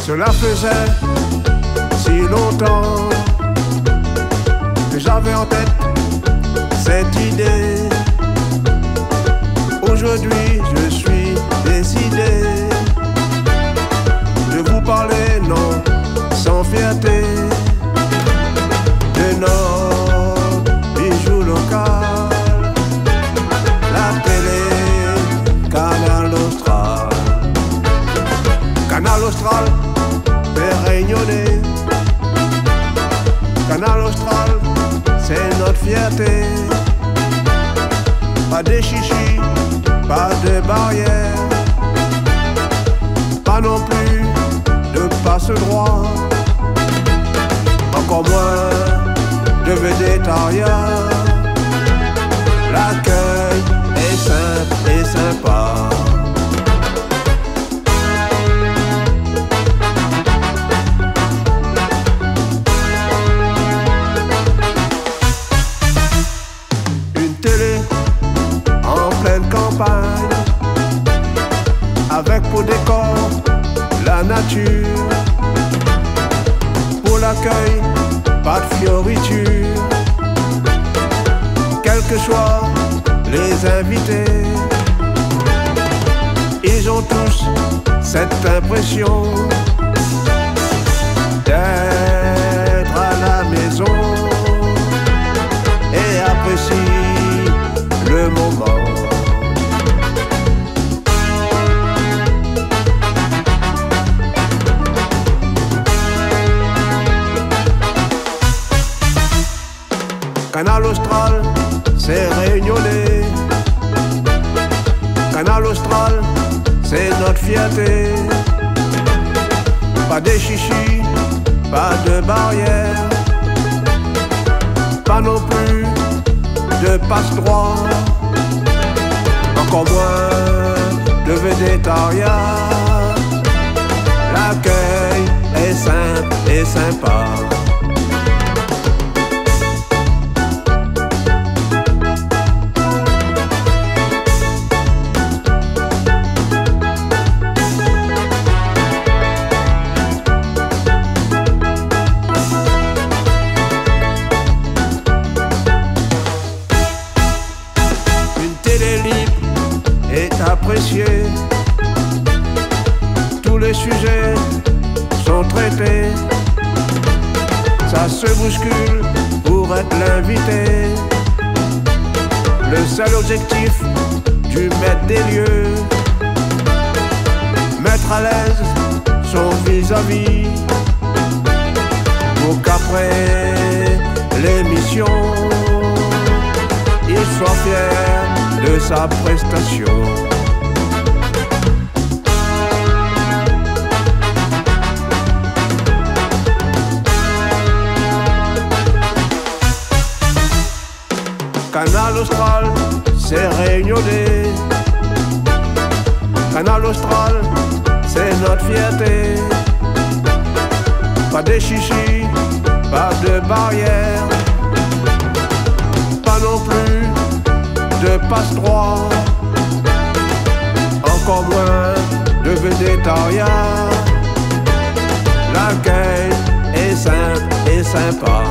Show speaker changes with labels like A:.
A: Cela faisait si longtemps que j'avais en tête cette idée. Aujourd'hui je suis décidé de vous parler, non sans fierté, de notre bijou local, la télé Canal Austral. Canal Austral fait rayonner, Canal Austral c'est notre fierté. Pas de chichis, pas de barrières, pas non plus de passe-droit, encore moins de végétariens. L'accueil est simple et sympa. Une télé en pleine campagne, avec pour décor la nature. Pour l'accueil, pas de fioritures, quels que soient les invités. Ils ont tous cette impression d'être à la maison et apprécient le moment. Canal Austral, c'est réunionnais. Canal Austral, c'est notre fierté. Pas de chichis, pas de barrières, pas non plus de passe-droit, encore moins de végétariens. L'accueil est simple et sympa. Est apprécié, tous les sujets sont traités, ça se bouscule pour être l'invité. Le seul objectif du maître des lieux, mettre à l'aise son vis-à-vis, pour qu'après l'émission il soit fier de sa prestation. Canal Austral, c'est réunionnais. Canal Austral, c'est notre fierté. Pas de chichis, pas de barrières, pas non plus de passe-droit, encore moins de végétariens. L'accueil est simple et sympa.